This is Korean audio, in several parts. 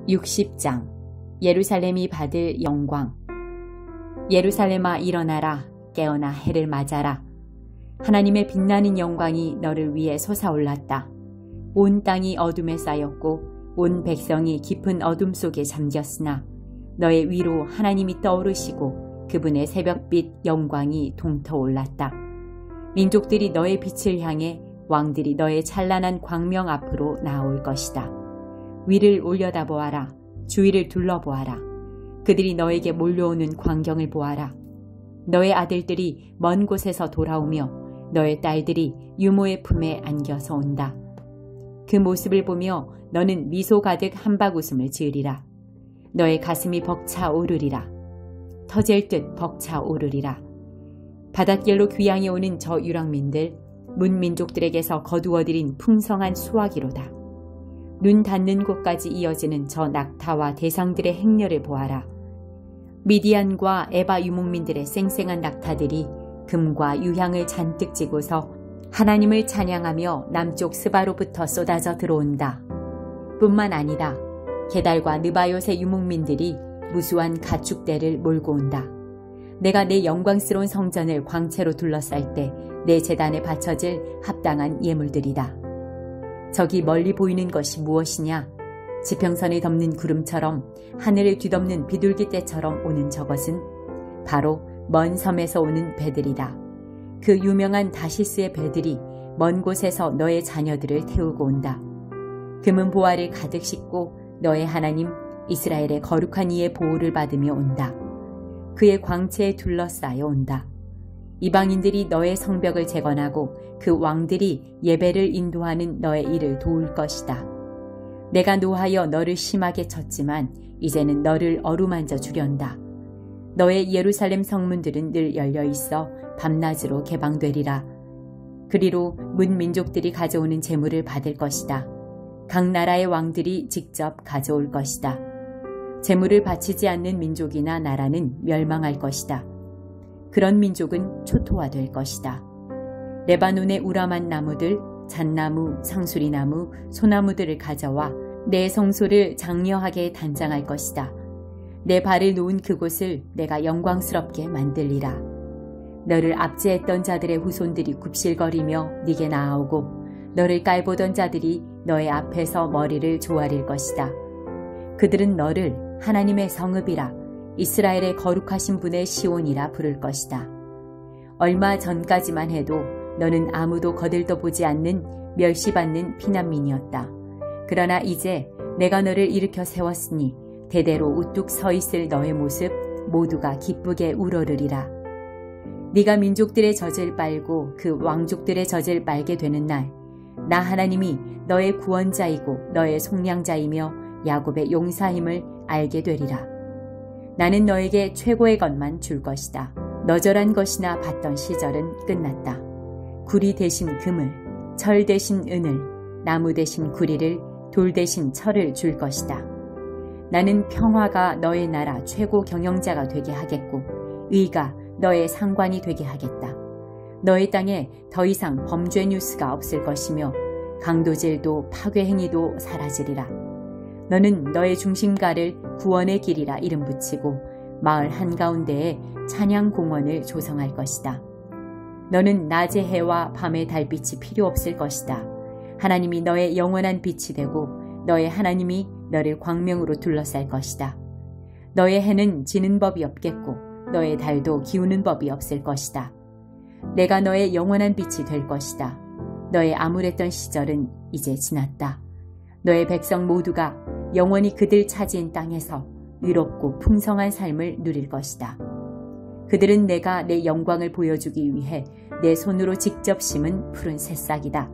60장 예루살렘이 받을 영광. 예루살렘아 일어나라, 깨어나 해를 맞아라. 하나님의 빛나는 영광이 너를 위해 솟아올랐다. 온 땅이 어둠에 쌓였고 온 백성이 깊은 어둠 속에 잠겼으나 너의 위로 하나님이 떠오르시고 그분의 새벽빛 영광이 동터올랐다. 민족들이 너의 빛을 향해, 왕들이 너의 찬란한 광명 앞으로 나올 것이다. 위를 올려다보아라. 주위를 둘러보아라. 그들이 너에게 몰려오는 광경을 보아라. 너의 아들들이 먼 곳에서 돌아오며 너의 딸들이 유모의 품에 안겨서 온다. 그 모습을 보며 너는 미소 가득 한박웃음을 지으리라. 너의 가슴이 벅차 오르리라. 터질 듯 벅차 오르리라. 바닷길로 귀향해 오는 저 유랑민들, 문민족들에게서 거두어들인 풍성한 수확이로다. 눈 닿는 곳까지 이어지는 저 낙타와 대상들의 행렬을 보아라. 미디안과 에바 유목민들의 쌩쌩한 낙타들이 금과 유향을 잔뜩 지고서 하나님을 찬양하며 남쪽 스바로부터 쏟아져 들어온다. 뿐만 아니라 게달과 느바요의 유목민들이 무수한 가축대를 몰고 온다. 내가 내 영광스러운 성전을 광채로 둘러쌀 때 내 제단에 바쳐질 합당한 예물들이다. 저기 멀리 보이는 것이 무엇이냐? 지평선을 덮는 구름처럼 하늘을 뒤덮는 비둘기떼처럼 오는 저것은 바로 먼 섬에서 오는 배들이다. 그 유명한 다시스의 배들이 먼 곳에서 너의 자녀들을 태우고 온다. 금은 보화를 가득 싣고 너의 하나님 이스라엘의 거룩한 이의 보호를 받으며 온다. 그의 광채에 둘러싸여 온다. 이방인들이 너의 성벽을 재건하고 그 왕들이 예배를 인도하는 너의 일을 도울 것이다. 내가 노하여 너를 심하게 쳤지만 이제는 너를 어루만져 주련다. 너의 예루살렘 성문들은 늘 열려있어 밤낮으로 개방되리라. 그리로 문민족들이 가져오는 재물을 받을 것이다. 각 나라의 왕들이 직접 가져올 것이다. 재물을 바치지 않는 민족이나 나라는 멸망할 것이다. 그런 민족은 초토화될 것이다. 레바논의 우람한 나무들, 잣나무, 상수리나무, 소나무들을 가져와 내 성소를 장려하게 단장할 것이다. 내 발을 놓은 그곳을 내가 영광스럽게 만들리라. 너를 압제했던 자들의 후손들이 굽실거리며 네게 나아오고 너를 깔보던 자들이 너의 앞에서 머리를 조아릴 것이다. 그들은 너를 하나님의 성읍이라, 이스라엘의 거룩하신 분의 시온이라 부를 것이다. 얼마 전까지만 해도 너는 아무도 거들떠보지 않는 멸시받는 피난민이었다. 그러나 이제 내가 너를 일으켜 세웠으니 대대로 우뚝 서 있을 너의 모습 모두가 기쁘게 우러르리라. 네가 민족들의 젖을 빨고 그 왕족들의 젖을 빨게 되는 날, 나 하나님이 너의 구원자이고 너의 속량자이며 야곱의 용사임을 알게 되리라. 나는 너에게 최고의 것만 줄 것이다. 너절한 것이나 받던 시절은 끝났다. 구리 대신 금을, 철 대신 은을, 나무 대신 구리를, 돌 대신 철을 줄 것이다. 나는 평화가 너의 나라 최고 경영자가 되게 하겠고 의가 너의 상관이 되게 하겠다. 너의 땅에 더 이상 범죄 뉴스가 없을 것이며 강도질도 파괴 행위도 사라지리라. 너는 너의 중심가를 구원의 길이라 이름 붙이고 마을 한가운데에 찬양 공원을 조성할 것이다. 너는 낮의 해와 밤의 달빛이 필요 없을 것이다. 하나님이 너의 영원한 빛이 되고 너의 하나님이 너를 광명으로 둘러쌀 것이다. 너의 해는 지는 법이 없겠고 너의 달도 기우는 법이 없을 것이다. 내가 너의 영원한 빛이 될 것이다. 너의 암울했던 시절은 이제 지났다. 너의 백성 모두가 영원히 그들 차지인 땅에서 의롭고 풍성한 삶을 누릴 것이다. 그들은 내가 내 영광을 보여주기 위해 내 손으로 직접 심은 푸른 새싹이다.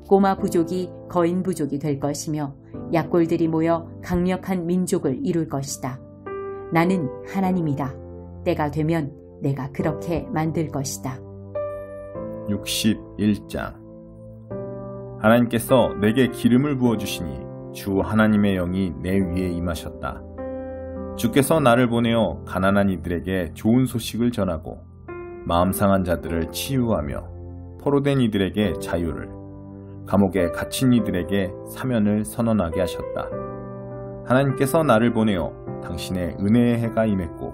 꼬마 부족이 거인 부족이 될 것이며 약골들이 모여 강력한 민족을 이룰 것이다. 나는 하나님이다. 때가 되면 내가 그렇게 만들 것이다. 61장 하나님께서 내게 기름을 부어주시니 주 하나님의 영이 내 위에 임하셨다. 주께서 나를 보내어 가난한 이들에게 좋은 소식을 전하고 마음 상한 자들을 치유하며 포로된 이들에게 자유를, 감옥에 갇힌 이들에게 사면을 선언하게 하셨다. 하나님께서 나를 보내어 당신의 은혜의 해가 임했고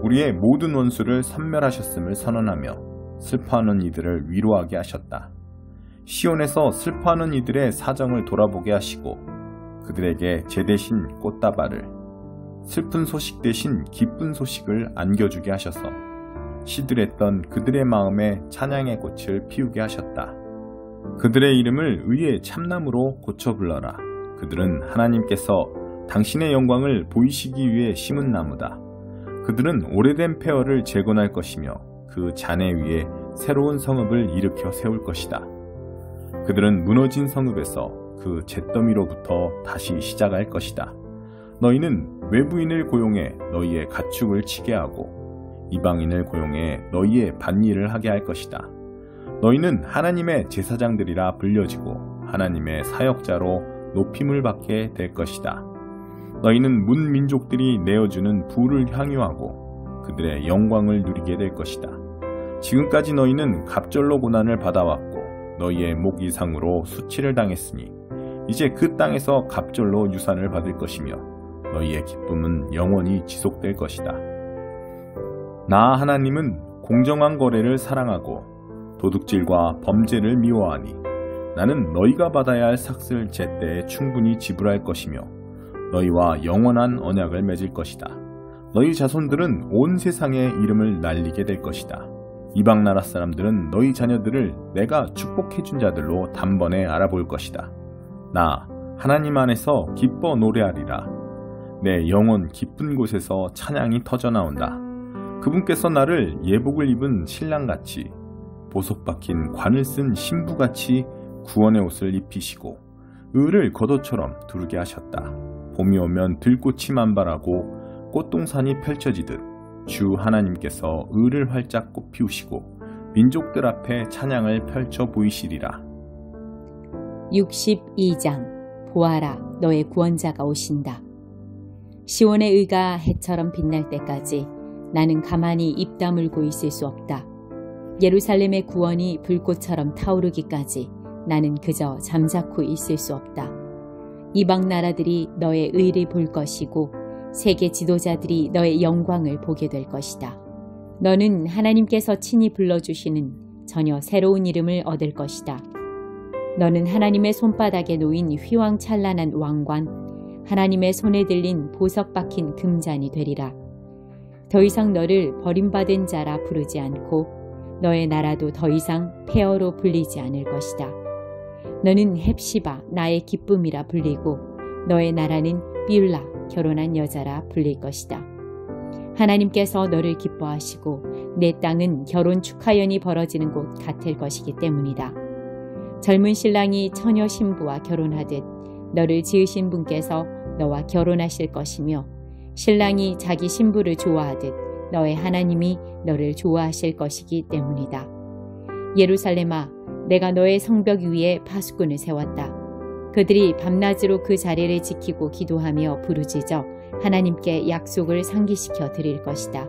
우리의 모든 원수를 섬멸하셨음을 선언하며 슬퍼하는 이들을 위로하게 하셨다. 시온에서 슬퍼하는 이들의 사정을 돌아보게 하시고 그들에게 제 대신 꽃다발을, 슬픈 소식 대신 기쁜 소식을 안겨주게 하셔서 시들했던 그들의 마음에 찬양의 꽃을 피우게 하셨다. 그들의 이름을 의의 참나무로 고쳐 불러라. 그들은 하나님께서 당신의 영광을 보이시기 위해 심은 나무다. 그들은 오래된 폐허를 재건할 것이며 그 잔해 위에 새로운 성읍을 일으켜 세울 것이다. 그들은 무너진 성읍에서 그 잿더미로부터 다시 시작할 것이다. 너희는 외부인을 고용해 너희의 가축을 치게 하고 이방인을 고용해 너희의 밭일을 하게 할 것이다. 너희는 하나님의 제사장들이라 불려지고 하나님의 사역자로 높임을 받게 될 것이다. 너희는 문 민족들이 내어주는 부를 향유하고 그들의 영광을 누리게 될 것이다. 지금까지 너희는 갑절로 고난을 받아왔고 너희의 목 이상으로 수치를 당했으니 이제 그 땅에서 갑절로 유산을 받을 것이며 너희의 기쁨은 영원히 지속될 것이다. 나 하나님은 공정한 거래를 사랑하고 도둑질과 범죄를 미워하니 나는 너희가 받아야 할 삭슬 제때에 충분히 지불할 것이며 너희와 영원한 언약을 맺을 것이다. 너희 자손들은 온 세상에 이름을 날리게 될 것이다. 이방 나라 사람들은 너희 자녀들을 내가 축복해준 자들로 단번에 알아볼 것이다. 나 하나님 안에서 기뻐 노래하리라. 내 영혼 깊은 곳에서 찬양이 터져나온다. 그분께서 나를 예복을 입은 신랑같이 보석 박힌 관을 쓴 신부같이 구원의 옷을 입히시고 을을 겉옷처럼 두르게 하셨다. 봄이 오면 들꽃이 만발하고 꽃동산이 펼쳐지듯 주 하나님께서 을을 활짝 꽃피우시고 민족들 앞에 찬양을 펼쳐 보이시리라. 62장 보아라 너의 구원자가 오신다. 시온의 의가 해처럼 빛날 때까지 나는 가만히 입 다물고 있을 수 없다. 예루살렘의 구원이 불꽃처럼 타오르기까지 나는 그저 잠자코 있을 수 없다. 이방 나라들이 너의 의를 볼 것이고 세계 지도자들이 너의 영광을 보게 될 것이다. 너는 하나님께서 친히 불러주시는 전혀 새로운 이름을 얻을 것이다. 너는 하나님의 손바닥에 놓인 휘황찬란한 왕관, 하나님의 손에 들린 보석 박힌 금잔이 되리라. 더 이상 너를 버림받은 자라 부르지 않고 너의 나라도 더 이상 폐허로 불리지 않을 것이다. 너는 헵시바 나의 기쁨이라 불리고 너의 나라는 비울라 결혼한 여자라 불릴 것이다. 하나님께서 너를 기뻐하시고 내 땅은 결혼 축하연이 벌어지는 곳 같을 것이기 때문이다. 젊은 신랑이 처녀 신부와 결혼하듯 너를 지으신 분께서 너와 결혼하실 것이며 신랑이 자기 신부를 좋아하듯 너의 하나님이 너를 좋아하실 것이기 때문이다. 예루살렘아, 내가 너의 성벽 위에 파수꾼을 세웠다. 그들이 밤낮으로 그 자리를 지키고 기도하며 부르짖어 하나님께 약속을 상기시켜 드릴 것이다.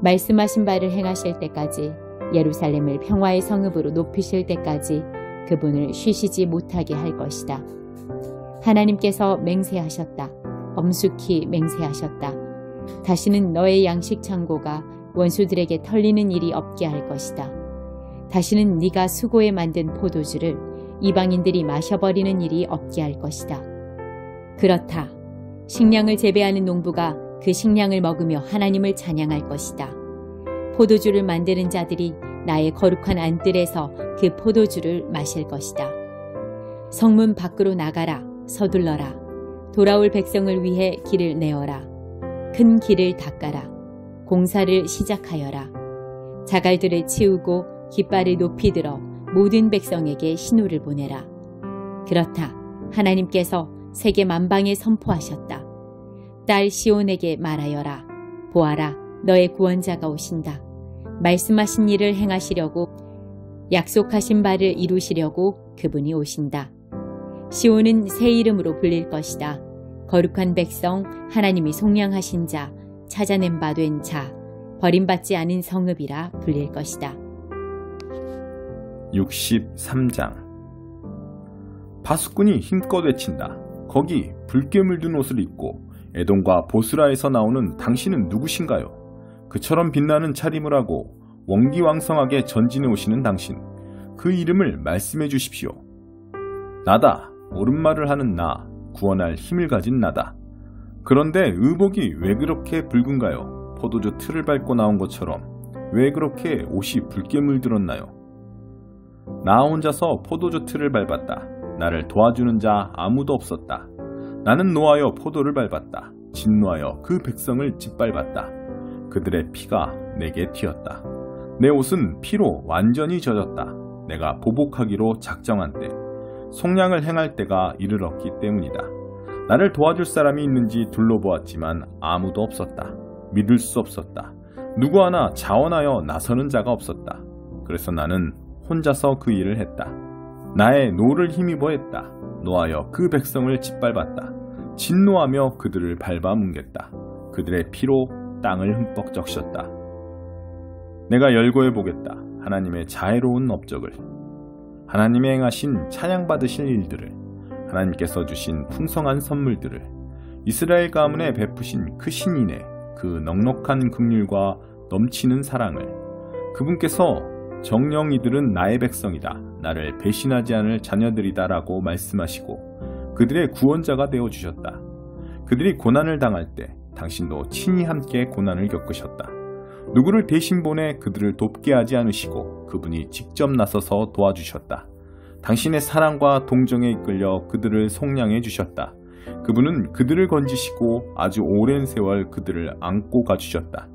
말씀하신 바를 행하실 때까지 예루살렘을 평화의 성읍으로 높이실 때까지 그분을 쉬시지 못하게 할 것이다. 하나님께서 맹세하셨다. 엄숙히 맹세하셨다. 다시는 너의 양식 창고가 원수들에게 털리는 일이 없게 할 것이다. 다시는 네가 수고에 만든 포도주를 이방인들이 마셔버리는 일이 없게 할 것이다. 그렇다. 식량을 재배하는 농부가 그 식량을 먹으며 하나님을 찬양할 것이다. 포도주를 만드는 자들이 나의 거룩한 안뜰에서 그 포도주를 마실 것이다. 성문 밖으로 나가라. 서둘러라. 돌아올 백성을 위해 길을 내어라. 큰 길을 닦아라. 공사를 시작하여라. 자갈들을 치우고 깃발을 높이 들어 모든 백성에게 신호를 보내라. 그렇다. 하나님께서 세계 만방에 선포하셨다. 딸 시온에게 말하여라. 보아라, 너의 구원자가 오신다. 말씀하신 일을 행하시려고 약속하신 바를 이루시려고 그분이 오신다. 시온은 새 이름으로 불릴 것이다. 거룩한 백성, 하나님이 속량하신 자, 찾아낸 바 된 자, 버림받지 않은 성읍이라 불릴 것이다. 63장 파수꾼이 힘껏 외친다. 거기 붉게 물든 옷을 입고 에돔과 보스라에서 나오는 당신은 누구신가요? 그처럼 빛나는 차림을 하고 원기왕성하게 전진해 오시는 당신, 그 이름을 말씀해 주십시오. 나다, 옳은 말을 하는 나, 구원할 힘을 가진 나다. 그런데 의복이 왜 그렇게 붉은가요? 포도주 틀을 밟고 나온 것처럼 왜 그렇게 옷이 붉게 물들었나요? 나 혼자서 포도주 틀을 밟았다. 나를 도와주는 자 아무도 없었다. 나는 노하여 포도를 밟았다. 진노하여 그 백성을 짓밟았다. 그들의 피가 내게 튀었다. 내 옷은 피로 완전히 젖었다. 내가 보복하기로 작정한 때, 속량을 행할 때가 이르렀기 때문이다. 나를 도와줄 사람이 있는지 둘러보았지만 아무도 없었다. 믿을 수 없었다. 누구 하나 자원하여 나서는 자가 없었다. 그래서 나는 혼자서 그 일을 했다. 나의 노를 힘입어 했다. 노하여 그 백성을 짓밟았다. 진노하며 그들을 밟아뭉갰다. 그들의 피로 땅을 흠뻑 적셨다. 내가 열거해 보겠다. 하나님의 자애로운 업적을, 하나님의 행하신 찬양받으실 일들을, 하나님께서 주신 풍성한 선물들을, 이스라엘 가문에 베푸신 크신 인애, 그 넉넉한 긍휼과 넘치는 사랑을, 그분께서 정녕 이들은 나의 백성이다, 나를 배신하지 않을 자녀들이다 라고 말씀하시고 그들의 구원자가 되어주셨다. 그들이 고난을 당할 때 당신도 친히 함께 고난을 겪으셨다. 누구를 대신 보내 그들을 돕게 하지 않으시고 그분이 직접 나서서 도와주셨다. 당신의 사랑과 동정에 이끌려 그들을 속량해 주셨다. 그분은 그들을 건지시고 아주 오랜 세월 그들을 안고 가주셨다.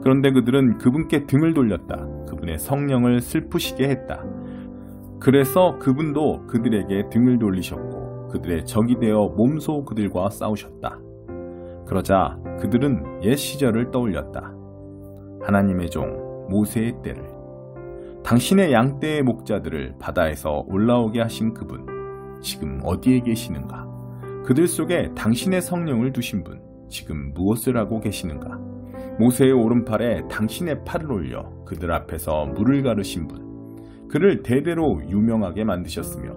그런데 그들은 그분께 등을 돌렸다. 그분의 성령을 슬프시게 했다. 그래서 그분도 그들에게 등을 돌리셨고 그들의 적이 되어 몸소 그들과 싸우셨다. 그러자 그들은 옛 시절을 떠올렸다. 하나님의 종 모세의 때를, 당신의 양떼의 목자들을 바다에서 올라오게 하신 그분, 지금 어디에 계시는가? 그들 속에 당신의 성령을 두신 분, 지금 무엇을 하고 계시는가? 모세의 오른팔에 당신의 팔을 올려 그들 앞에서 물을 가르신 분, 그를 대대로 유명하게 만드셨으며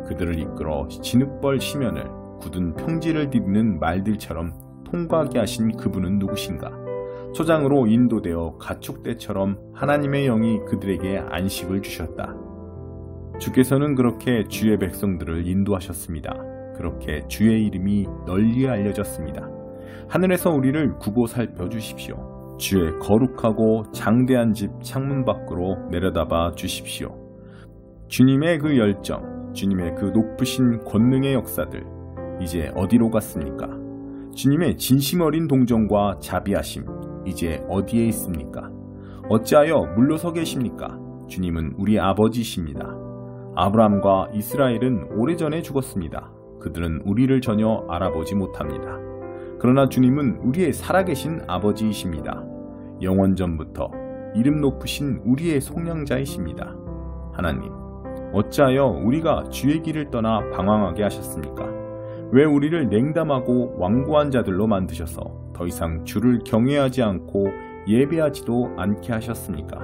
그들을 이끌어 진흙벌 시면을 굳은 평지를 디디는 말들처럼 통과하게 하신 그분은 누구신가? 초장으로 인도되어 가축대처럼 하나님의 영이 그들에게 안식을 주셨다. 주께서는 그렇게 주의 백성들을 인도하셨습니다. 그렇게 주의 이름이 널리 알려졌습니다. 하늘에서 우리를 구보 살펴주십시오. 주의 거룩하고 장대한 집 창문 밖으로 내려다봐 주십시오. 주님의 그 열정, 주님의 그 높으신 권능의 역사들, 이제 어디로 갔습니까? 주님의 진심 어린 동정과 자비하심, 이제 어디에 있습니까? 어찌하여 물러서 계십니까? 주님은 우리 아버지이십니다. 아브라함과 이스라엘은 오래전에 죽었습니다. 그들은 우리를 전혀 알아보지 못합니다. 그러나 주님은 우리의 살아계신 아버지이십니다. 영원전부터 이름 높으신 우리의 속량자이십니다. 하나님, 어찌하여 우리가 주의 길을 떠나 방황하게 하셨습니까? 왜 우리를 냉담하고 완고한 자들로 만드셔서 더 이상 주를 경외하지 않고 예배하지도 않게 하셨습니까?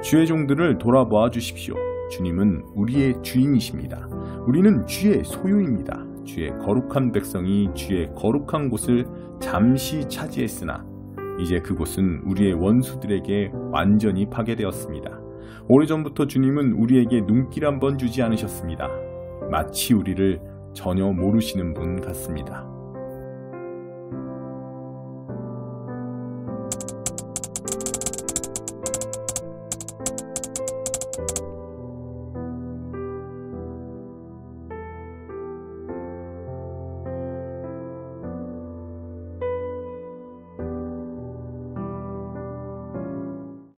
주의 종들을 돌아보아 주십시오. 주님은 우리의 주인이십니다. 우리는 주의 소유입니다. 주의 거룩한 백성이 주의 거룩한 곳을 잠시 차지했으나 이제 그곳은 우리의 원수들에게 완전히 파괴되었습니다. 오래전부터 주님은 우리에게 눈길 한번 주지 않으셨습니다. 마치 우리를 전혀 모르시는 분 같습니다.